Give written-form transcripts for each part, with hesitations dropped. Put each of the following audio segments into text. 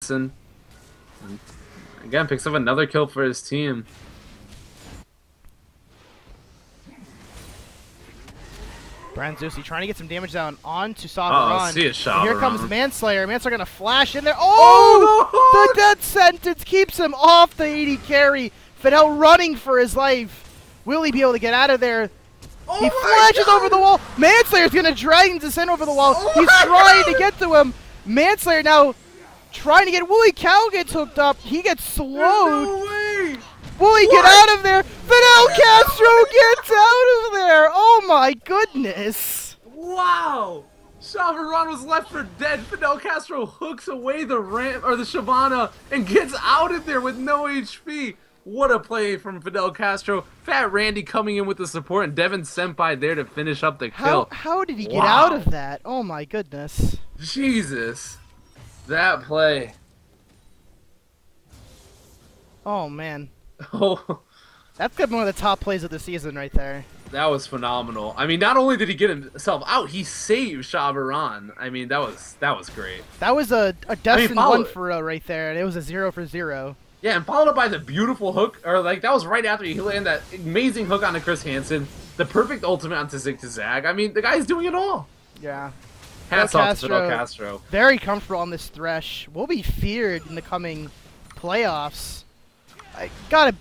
Hansen. And again, picks up another kill for his team. Branzusi trying to get some damage down onto Savaron. See a shot. Here comes Manslayer. Manslayer gonna flash in there. Oh! The death sentence keeps him off the 80 carry. Fidel running for his life. Will he be able to get out of there? He flashes over the wall. Manslayer's gonna drag him descend over the wall. He's trying to get to him. Manslayer now trying to get Wooly Cow gets hooked up. He gets slowed. No way! Wooly, get out of there! Fidel Castro gets out of there! Oh my goodness! Wow! Savaron was left for dead. Fidel Castro hooks away the ramp or the Shyvana and gets out of there with no HP. What a play from Fidel Castro. Fat Randy coming in with the support and Devin Senpai there to finish up the kill. How did he get out of that? Oh my goodness. Jesus. That play. Oh man. Oh, That's one of the top plays of the season right there. that was phenomenal. I mean, not only did he get himself out, he saved Shyvana. I mean, that was great. That was a destined 1-for-0 right there, and it was a 0-for-0. Yeah, and followed up by the beautiful hook, or like that was right after he landed that amazing hook onto Chris Hansen, the perfect ultimate onto Zig to Zag. I mean, the guy's doing it all. Yeah. Hats off to Fidel Castro. Very comfortable on this Thresh. Will be feared in the coming playoffs. I gotta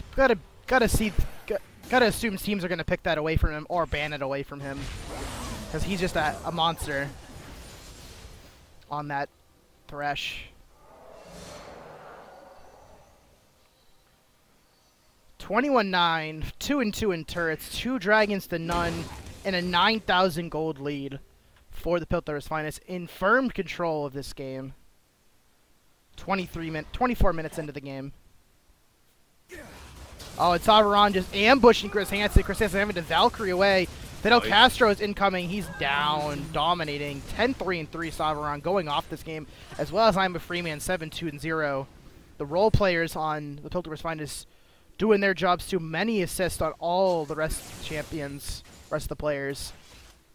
assume teams are gonna pick that away from him or ban it away from him, because he's just a monster on that Thresh. 21-9, 2-2 in turrets, 2 dragons to none, and a 9,000 gold lead for the Piltover's finest in firm control of this game. 24 minutes into the game. Oh, and Savaron just ambushing Chris Hansen. Chris Hansen having to Valkyrie away. Fidel Castro is incoming. He's down, dominating. 10-3-3 Savaron going off this game, as well as I'm a Freeman 7-2-0. The role players on the Piltover's finest doing their jobs too. Many assists on all the rest of the champions, rest of the players.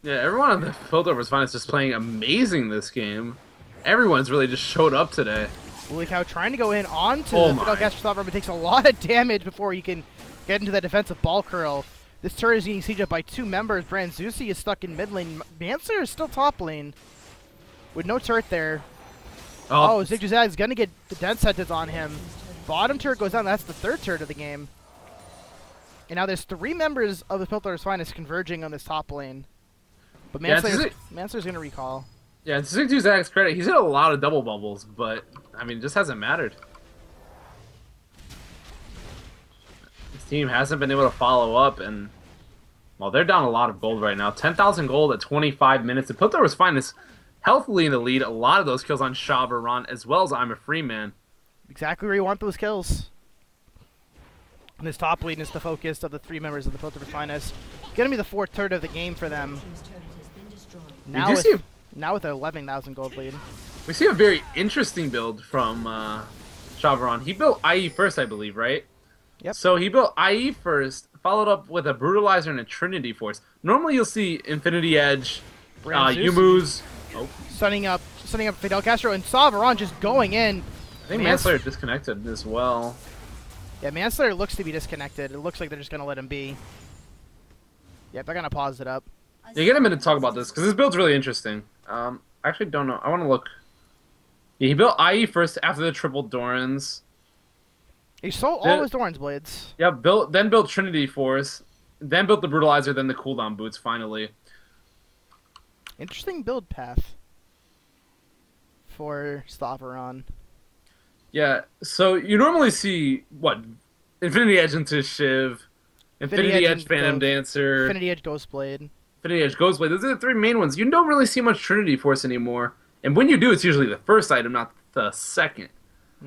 Yeah, everyone on the Piltover's finest is playing amazing this game. Everyone's really just showed up today. Wooly Cow trying to go in onto the Fidel Castro Savaron, but takes a lot of damage before he can get into that defensive ball curl. This turret is getting sieged up by 2 members. Branzusi is stuck in mid lane. Manslayer is still top lane with no turret there. Oh, Zigzag is going to get the death sentence on him. Bottom turret goes down. That's the 3rd turret of the game. And now there's 3 members of the Piltover's finest converging on this top lane. But Manslayer's going to recall. Yeah, and to Zigzag's credit, he's hit a lot of double bubbles, but, I mean, it just hasn't mattered. His team hasn't been able to follow up, and, well, they're down a lot of gold right now. 10,000 gold at 25 minutes. The Piltover's finest healthily in the lead. A lot of those kills on Shyvana, as well as I'm a Freeman. Exactly where you want those kills. And this top lane is the focus of the 3 members of the Piltover's finest. Going to be the 4th turret of the game for them. Now with an 11,000 gold lead. We see a very interesting build from Shyvana. He built IE first, I believe, right? Yep. So he built IE first, followed up with a Brutalizer and a Trinity Force. Normally you'll see Infinity Edge, Yumu's. Sunning up Fidel Castro, and Savaron just going in. I think Manslayer disconnected as well. Yeah, Manslayer looks to be disconnected. It looks like they're just going to let him be. Yep, they're going to pause it up. Yeah, get a minute to talk about this, because this build's really interesting. I actually don't know. I want to look. Yeah, he built IE first after the triple Dorans. He sold all his Doran's blades. Yeah, then built Trinity Force, then built the Brutalizer, then the cooldown boots, finally. Interesting build path for Savaron. Yeah, so you normally see, what, Infinity Edge into Shiv, Infinity Edge Phantom Dancer, Infinity Edge Ghostblade. Infinity Edge Ghostblade. Those are the 3 main ones. You don't really see much Trinity Force anymore. And when you do, it's usually the first item, not the second.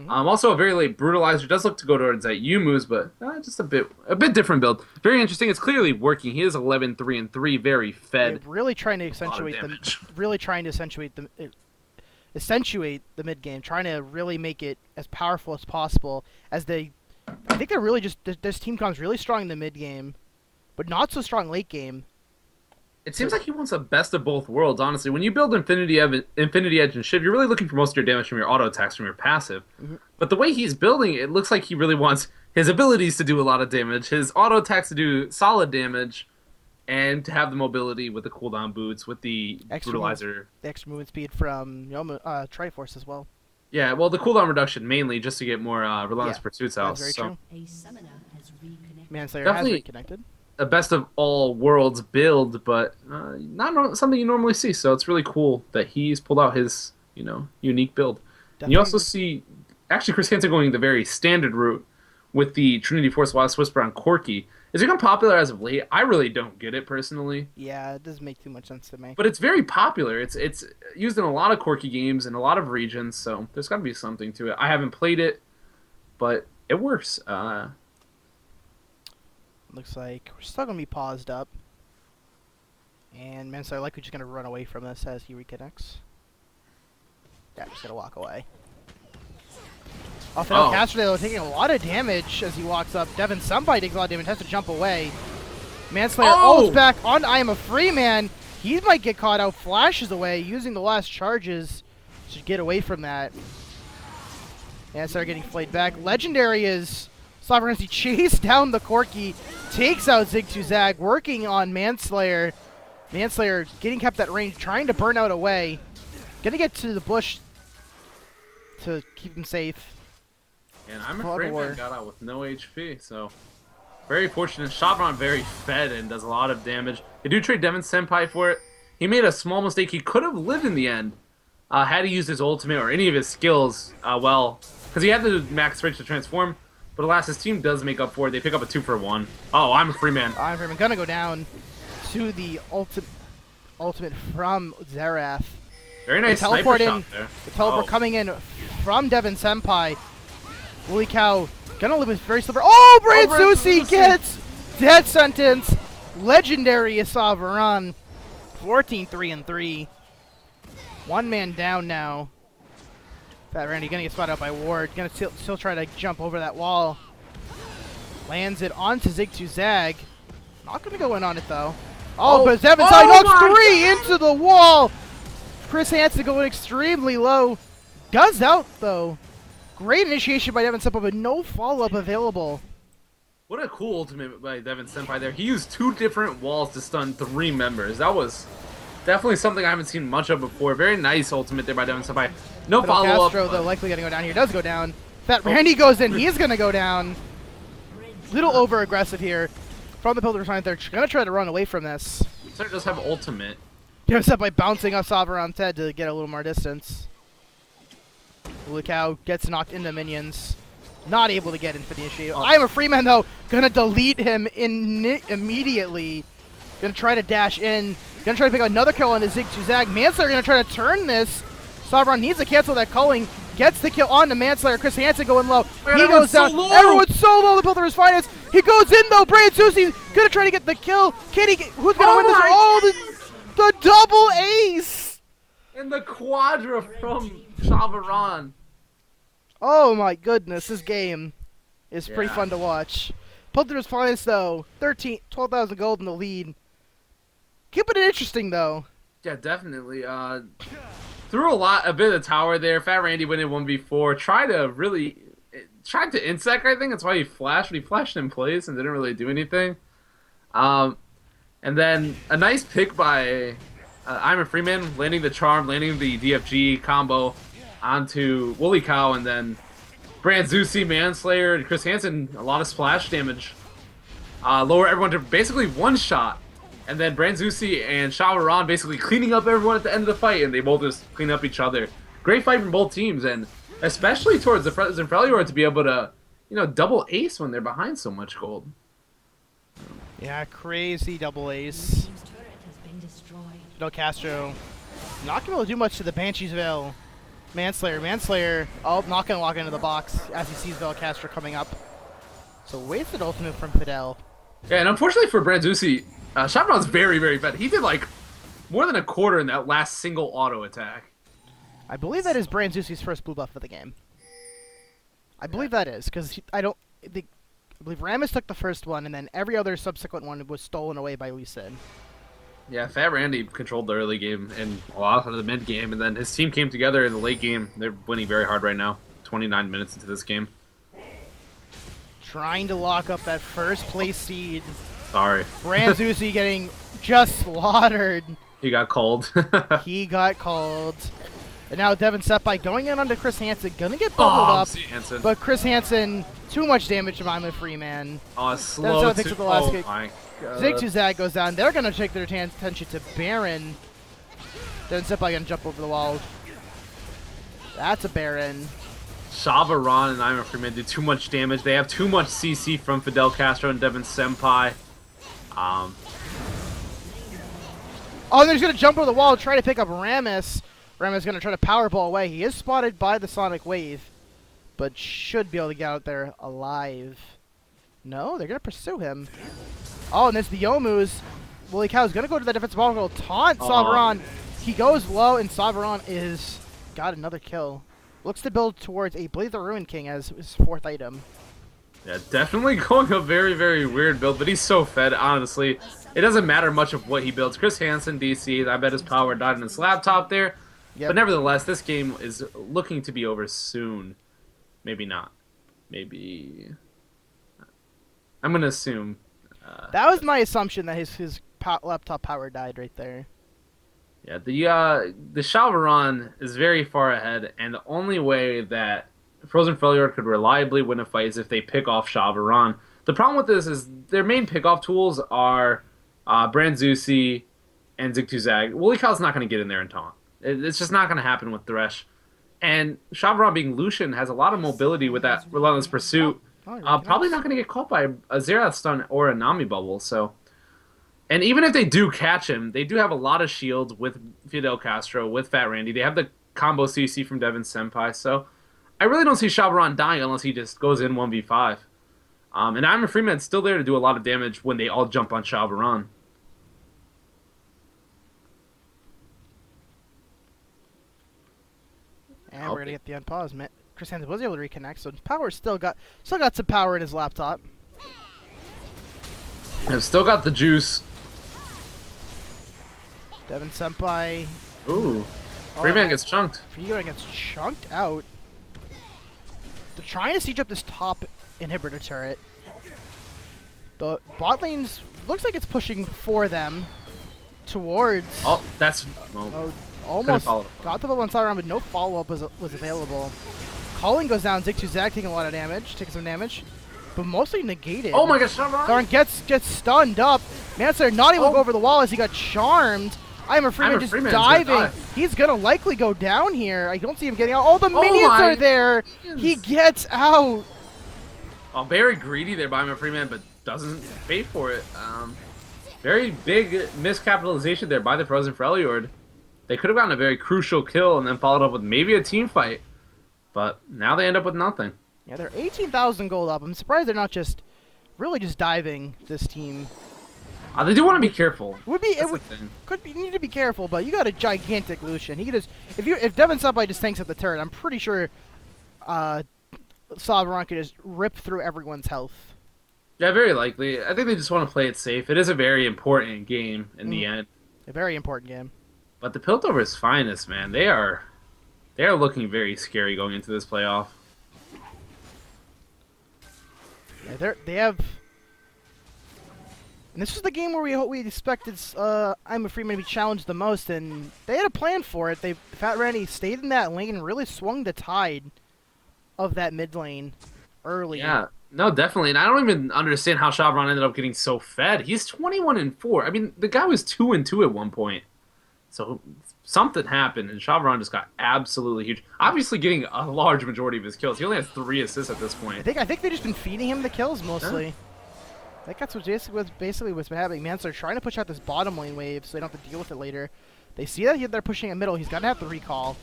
Also, a very late Brutalizer does look to go towards that Yumu's, but just a bit different build. Very interesting. It's clearly working. He is 11-3-3, very fed. Yeah, really trying to accentuate the mid game, trying to really make it as powerful as possible. I think they're really just this team comes really strong in the mid game, but not so strong late game. It seems like he wants the best of both worlds, honestly. When you build Infinity Edge and Shiv, you're really looking for most of your damage from your auto attacks from your passive. But the way he's building it looks like he really wants his abilities to do a lot of damage, his auto attacks to do solid damage, and to have the mobility with the cooldown boots, with the brutalizer. The extra movement speed from Triforce as well. Yeah, well, the cooldown reduction mainly just to get more Relentless Pursuits out. That's very true. Manslayer has reconnected. A best of all worlds build, but not something you normally see. So it's really cool that he's pulled out his unique build. And you also see actually Chris Hansen going the very standard route with the Trinity Force Last Whisper on Corki. It's become popular as of late. I really don't get it personally. Yeah, it doesn't make too much sense to me. But it's very popular. It's used in a lot of Corki games in a lot of regions, so there's got to be something to it. I haven't played it, but it works. Looks like we're still going to be paused up. And Manslayer likely just going to run away from this as he reconnects. Yeah, just going to walk away. Fidel Castro, though, taking a lot of damage as he walks up. Devin Senpai takes a lot of damage, has to jump away. Manslayer ults back on I Am a Free Man. He might get caught out, flashes away, using the last charges to get away from that. Manslayer getting flayed back. Legendary is Sovereign as he chased down the Corki, takes out Zig2Zag, working on Manslayer. Manslayer getting kept at range, trying to burn out away. Gonna get to the bush to keep him safe. And I'm afraid man got out with no HP, so very fortunate. Shabron very fed and does a lot of damage. They do trade Devin Senpai for it. He made a small mistake. He could have lived in the end had he used his ultimate or any of his skills well, because he had the max range to transform. But alas, his team does make up for it. They pick up a 2-for-1. Oh, I'm a free man. I'm a free man. Gonna go down to the ultimate from Xerath. Very nice sniper shot there. The teleport coming in from Devin Senpai. Holy cow. Gonna live with very silver. Oh, Branzusi gets death sentence. Legendary Isaveron. 14-3-3. One man down now. Fat Randy gonna get spotted out by Ward. Gonna still try to jump over that wall. Lands it onto Zig2Zag. Not gonna go in on it though. But Devin Senpai knocks 3 into the wall. Chris Hansen going extremely low. Does out though. Great initiation by Devin Senpai, but no follow-up available. What a cool ultimate by Devin Senpai there. He used 2 different walls to stun 3 members. That was definitely something I haven't seen much of before. Very nice ultimate there by Devin Senpai. No follow-up. Castro, though, likely going to go down here. Does go down. Fat Randy goes in. He's going to go down. Little over-aggressive here from the Piltover side. They're going to try to run away from this. Sir does have ultimate. Devin Senpai bouncing off Saveron's head to get a little more distance. Lucow gets knocked into minions. Not able to get into the initiative. I Am a Free Man, though. Gonna delete him immediately. Gonna try to dash in. Gonna try to pick up another kill on his Zig2Zag. Manslayer gonna try to turn this. Saveron needs to cancel that culling. Gets the kill on the Manslayer. Chris Hansen going low. He goes down. So everyone's so low. The Piltover's finest. He goes in, though. Branzusi gonna try to get the kill. Who's gonna win this? The double ace! And the quadra from Saveron. Oh my goodness, this game is pretty fun to watch. Piltover's finest though, 12,000 gold in the lead. Keeping it interesting though. Yeah, definitely. Threw a bit of tower there. Fat Randy went in 1v4. Tried to insect, I think. That's why he flashed. But he flashed in place and didn't really do anything. And then a nice pick by I'm a Free Man, landing the charm, landing the DFG combo onto Woolly Cow, and then Branzusi, Manslayer, and Chris Hansen, a lot of splash damage. Lower everyone to basically one shot. And then Branzusi and Shawaran basically cleaning up everyone at the end of the fight, and they both just clean up each other. Great fight from both teams, and especially towards the Freljord to be able to, double ace when they're behind so much gold. Yeah, crazy double ace. Fidel Castro not going to be able to do much to the Banshee's Veil. Manslayer, not going to walk into the box as he sees Fidel Castro coming up. So wasted ultimate from Fidel. Yeah, and unfortunately for Branzusi, Shabron's very, very bad. He did more than a quarter in that last single auto attack. I believe that is Branzusi's first blue buff of the game. I believe that is, because I believe Rammus took the first one, and then every other subsequent one was stolen away by Lee Sin. Yeah, Fat Randy controlled the early game and a lot of the mid game, and then his team came together in the late game. They're winning very hard right now. 29 minutes into this game. Trying to lock up that first place seed. Sorry. Branzusi getting just slaughtered. He got cold. He got cold. And now Devin Seppai going in onto Chris Hansen. Gonna get bubbled up. Hansen. But Chris Hansen, too much damage to Vima Freeman. Oh, slow. That's the last kick. My God. Zigzag goes down. They're gonna take their attention to Baron. Devin Seppai gonna jump over the wall. That's a Baron. Shavaron and Ima Freeman did too much damage. They have too much CC from Fidel Castro and Devin Senpai. Oh, they're just going to jump over the wall, try to pick up Rammus. Rammus is going to try to powerball away. He is spotted by the Sonic Wave, but should be able to get out there alive. No, they're going to pursue him. Oh, and there's the Yomu's. Woolly Cow's going to go to the defensive ball and taunt Savaron. He goes low, and Savaron is got another kill. Looks to build towards a Blaze the Ruin King as his 4th item. Yeah, definitely going a very, very weird build, but he's so fed, honestly. It doesn't matter much of what he builds. Chris Hansen, DC, I bet his power died in his laptop there. Yep. But nevertheless, this game is looking to be over soon. Maybe not. Maybe... I'm going to assume... that was my assumption, that his laptop power died right there. Yeah, the Shalvaron is very far ahead, and the only way that Frozen Freljord could reliably win a fight is if they pick off Shalvaron. The problem with this is their main pick-off tools are Branzusi and Zigzag. Woolly Cow's not going to get in there and taunt. It's just not going to happen with Thresh. And Shalvaron being Lucian has a lot of mobility with that Relentless Pursuit. Probably not going to get caught by a Xerath stun or a Nami bubble, so... And even if they do catch him, they do have a lot of shields with Fidel Castro, with Fat Randy. They have the combo CC from Devin Senpai, so I really don't see Shalvaron dying unless he just goes in 1v5. And Ima Freeman's still there to do a lot of damage when they all jump on Shalvaron. And we're gonna get the unpause. Chris Hansen was able to reconnect, so power still got some power in his laptop. I've still got the juice. Devin Senpai. Ooh. Freeman gets chunked. Freeman gets chunked out. They're trying to siege up this top inhibitor turret. The bot lane's looks like it's pushing for them towards. Oh, that's almost got the one side around, but no follow-up was available. Colin goes down. Zigzag taking a lot of damage, taking some damage, but mostly negated. Oh my gosh, Darn gets stunned up. Mancer not able to go over the wall as he got charmed. Ima Freeman just diving. He's gonna likely go down here. I don't see him getting out. All the minions are there. He gets out. Oh, very greedy there by Ima Freeman, but doesn't pay for it. Very big miscapitalization there by the Frozen Freljord. They could have gotten a very crucial kill and then followed up with maybe a team fight, but now they end up with nothing. Yeah, they're 18,000 gold up. I'm surprised they're not just really just diving this team. They do want to be careful. You need to be careful, but you got a gigantic Lucian. He could just if Devin Senpai just tanks at the turret, I'm pretty sure Savaron could just rip through everyone's health. Yeah, very likely. I think they just want to play it safe. It is a very important game in the end. A very important game. But the Piltover's finest, man. They are looking very scary going into this playoff. Yeah, they have. And this was the game where we expected Ima Freeman to be challenged the most, and they had a plan for it. Fat Randy stayed in that lane and really swung the tide of that mid lane early. Yeah, no, definitely. And I don't even understand how Shavron ended up getting so fed. He's 21-4. I mean, the guy was 2-2 at one point. So something happened, and Shavron just got absolutely huge. Obviously getting a large majority of his kills. He only has 3 assists at this point. I think they've just been feeding him the kills mostly. Yeah. I think that's basically what's been happening. Man, so they're trying to push out this bottom lane wave so they don't have to deal with it later. They see that they're pushing it middle. He's got to have the recall.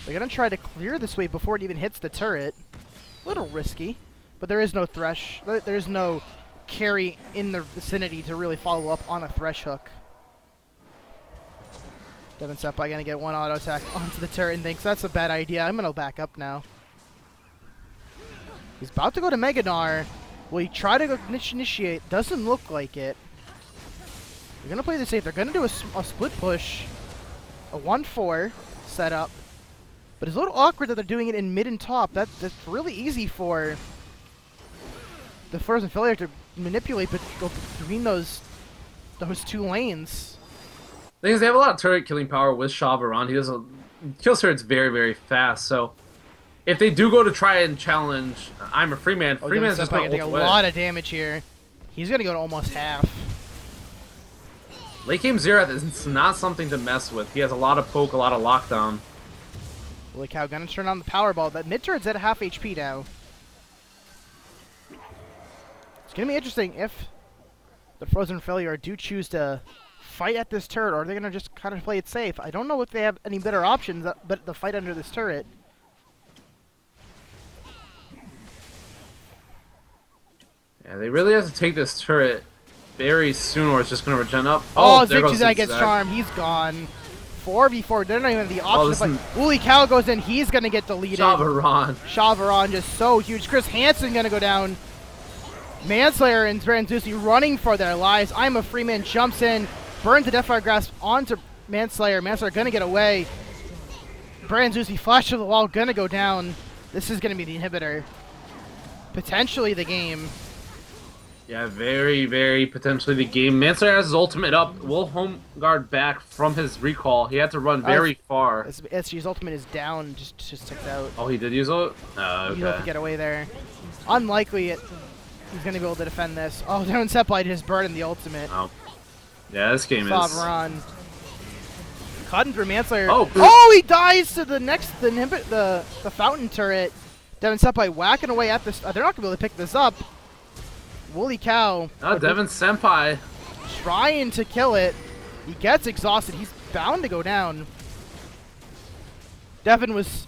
They're going to try to clear this wave before it even hits the turret. A little risky, but there is no Thresh. There's no carry in the vicinity to really follow up on a Thresh hook. Devin Senpai going to get one auto attack onto the turret and thinks that's a bad idea. I'm going to back up now. He's about to go to Meganar. Will he try to go initiate? Doesn't look like it. They're going to play this safe. They're going to do a split push. A 1-4 setup. But it's a little awkward that they're doing it in mid and top. That's really easy for the Frozen Freljord to manipulate, but go between those two lanes. The thing is, they have a lot of turret killing power with Shalvaron. He kills turrets very, very fast. So if they do go to try and challenge I'm a Freeman, Freeman's just going to take a lot of damage here. He's going to go to almost half. Late game Xerath is not something to mess with. He has a lot of poke, a lot of lockdown. Holy cow, gonna turn on the power ball. That mid turret's at half HP now. It's gonna be interesting if the Frozen Freljord do choose to fight at this turret, or are they gonna just kind of play it safe? I don't know if they have any better options but the fight under this turret. Yeah, they really have to take this turret very soon, or it's just gonna regen up. Oh, Zigzag gets charmed. He's gone. 4v4. They're not even the option. Holy cow goes in. He's going to get deleted. Shalvaron just so huge. Chris Hansen going to go down. Manslayer and Branzusi running for their lives. I'm a Freeman jumps in. Burns the Deathfire Grasp onto Manslayer. Manslayer going to get away. Branzusi flash to the wall. Going to go down. This is going to be the inhibitor. Potentially the game. Yeah, very, very potentially the game. Manslayer has his ultimate up. Will home guard back from his recall. He had to run very far. SG's ultimate is down, just ticked out. Oh, he did use it? Okay. He's able to get away there. Unlikely he's going to be able to defend this. Oh, Devin Seppai just burned the ultimate. Oh. Yeah, this game Run. Cutting through Manslayer. Oh, he dies to the fountain turret. Devin Seppai whacking away at this. They're not going to be able to pick this up. Holy cow. Oh, Devin Senpai. Trying to kill it. He gets exhausted. He's bound to go down. Devin just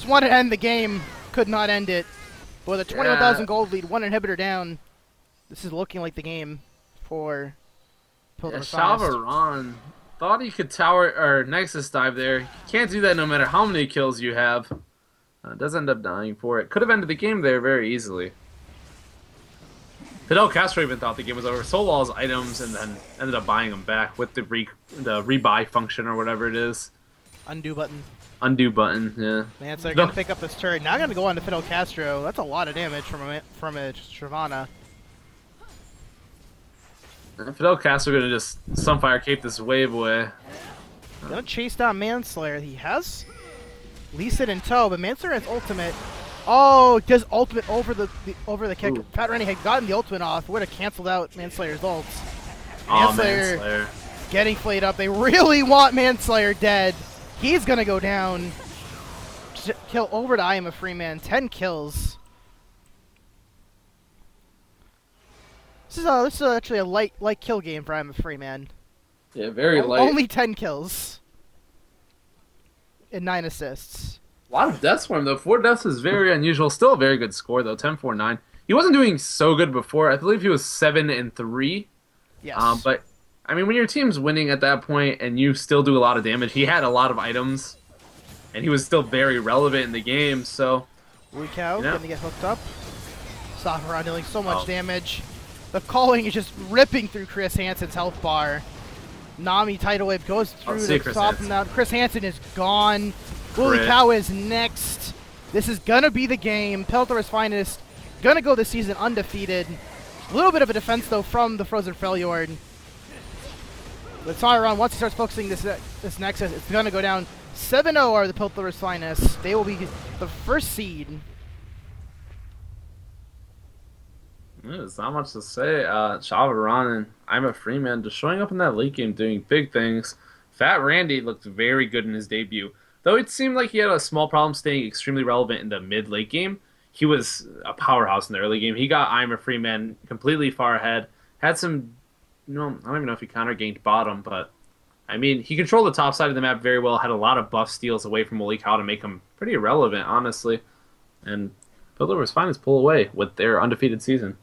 wanted to end the game. Could not end it. But with a 21,000 gold lead, one inhibitor down, this is looking like the game for Piltover. Shalvaron thought he could tower or Nexus dive there. You can't do that no matter how many kills you have. Does end up dying for it. Could have ended the game there very easily. Fidel Castro even thought the game was over. Sold all his items and then ended up buying them back with the rebuy function or whatever it is. Undo button. Undo button, yeah. They're going to pick up this turret. Now going to go on to Fidel Castro. That's a lot of damage from a Shyvana. Fidel Castro going to just Sunfire Cape this wave away. Going to chase down Manslayer. He has Lee Sin in tow, but Manslayer has ultimate. Oh, does ultimate over the kick. Ooh. Fat Rennie had gotten the ultimate off. Would have canceled out Manslayer's ults. Manslayer getting flayed up. They really want Manslayer dead. He's gonna go down. Kill over to I Am a Freeman. 10 kills. This is actually a light kill game for I Am a Freeman. Yeah, very light. Only 10 kills and 9 assists. A lot of deaths for him, though. 4 deaths is very unusual. Still a very good score, though. 10-4-9. He wasn't doing so good before. I believe he was 7-3. Yes. But, I mean, when your team's winning at that point and you still do a lot of damage, he had a lot of items, and he was still very relevant in the game, so... Cow gonna get hooked up. Safran dealing so much damage. The calling is just ripping through Chris Hansen's health bar. Nami Tidal Wave goes through to stop him out. Chris Hansen is gone. Holy cow is next. This is going to be the game. Piltover's finest. Going to go this season undefeated. A little bit of a defense, though, from the Frozen Freljord. But Sauron, once he starts focusing this Nexus, it's going to go down. 7-0 are the Piltover's finest. They will be the first seed. There's not much to say. Shalvaron and I'm a Freeman just showing up in that late game doing big things. Fat Randy looked very good in his debut. Though it seemed like he had a small problem staying extremely relevant in the mid-late game, he was a powerhouse in the early game. He got I'm a Freeman completely far ahead. Had some, I don't even know if he counter-ganked bottom, but, I mean, he controlled the top side of the map very well, had a lot of buff steals away from Holy Cow to make him pretty irrelevant, honestly. And Piltover's finest pull away with their undefeated season.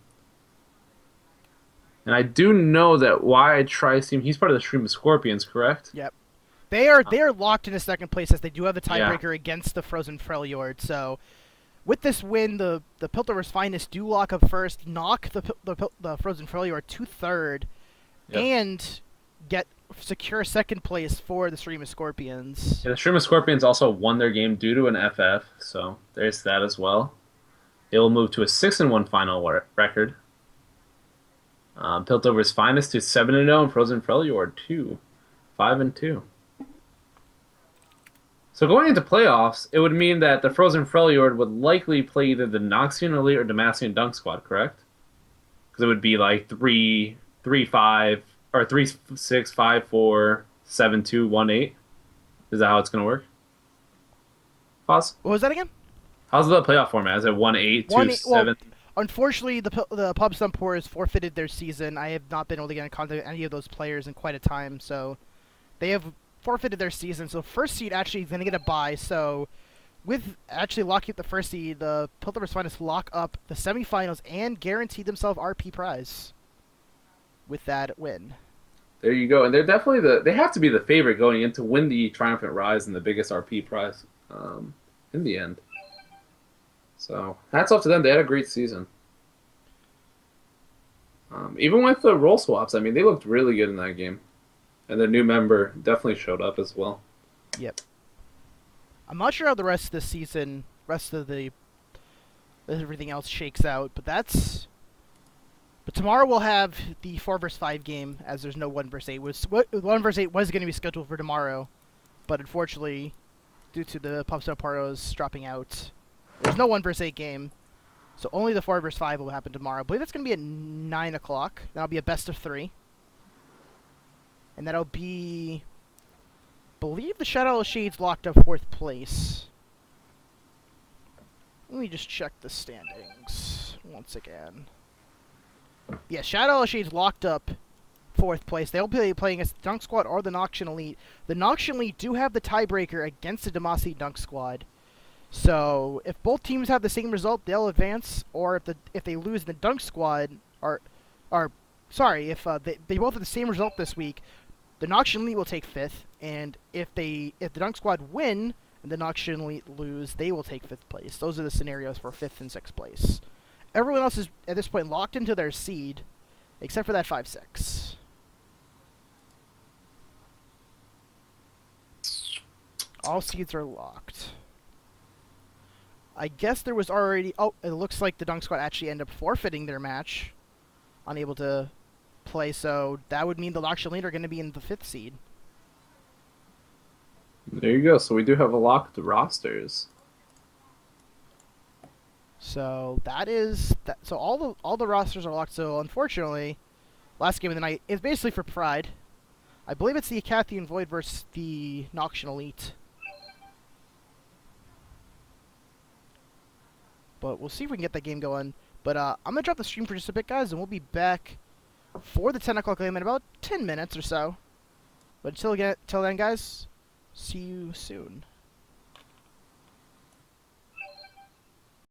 And I do know that why I try Steam, he's part of the Stream of Scorpions, correct? Yep. They are locked into second place as they do have the tiebreaker against the Frozen Freljord. So, with this win, the Piltover's finest do lock up first, knock the Frozen Freljord to third, and secure second place for the Stream of Scorpions. Yeah, the Stream of Scorpions also won their game due to an FF, so there's that as well. They will move to a 6-1 final record. Piltover's finest to 7-0, and Frozen Freljord 5-2. So going into playoffs, it would mean that the Frozen Freljord would likely play either the Noxian Elite or Demacian Dunk Squad, correct? Because it would be like 3-5 or 3-6, 5-4, 7-2, 1-8. Is that how it's going to work? Pause. What was that again? How's the playoff format? Is it 1-8, 2-7? Well, unfortunately, the Pub Stumpers forfeited their season. I have not been able to get in contact with any of those players in quite a time, so they have forfeited their season. So first seed actually is going to get a bye. So with actually locking up the first seed, the Piltover's finalists lock up the semifinals and guarantee themselves RP prize with that win. There you go. And they're definitely they have to be the favorite going in to win the Triumphant Rise and the biggest RP prize in the end. So hats off to them. They had a great season. Even with the role swaps, I mean, they looked really good in that game. And their new member definitely showed up as well. Yep. I'm not sure how the rest of the season, everything else shakes out, but tomorrow we'll have the 4 vs 5 game, as there's no 1 vs 8. 1 vs 8 was going to be scheduled for tomorrow, but unfortunately, due to the Pub Star Paros dropping out, there's no 1 vs 8 game. So only the 4 vs 5 will happen tomorrow. I believe that's going to be at 9 o'clock. That'll be a best of 3. And that'll be, I believe the Shadow Shades locked up 4th place. Let me just check the standings once again. Yeah, Shadow Shades locked up 4th place. They'll be playing against the Dunk Squad or the Noxian Elite. The Noxian Elite do have the tiebreaker against the Demacian Dunk Squad. So if both teams have the same result, they'll advance. Or if they lose, the Dunk Squad if they both have the same result this week, the Noxian Elite will take 5th, and if the Dunk Squad win and the Noxian Elite lose, they will take 5th place. Those are the scenarios for 5th and 6th place. Everyone else is at this point locked into their seed, except for that 5-6. All seeds are locked. I guess there was already... Oh, it looks like the Dunk Squad actually ended up forfeiting their match. Unable to play, so that would mean the Noxian Elite are going to be in the 5th seed. There you go. So we do have a locked rosters. So that is that. So all the rosters are locked. So unfortunately, last game of the night is basically for Pride. I believe it's the Acathian Void versus the Noxian Elite. But we'll see if we can get that game going. But I'm going to drop the stream for just a bit, guys, and we'll be back for the 10 o'clock game in about 10 minutes or so. But until then, guys, see you soon.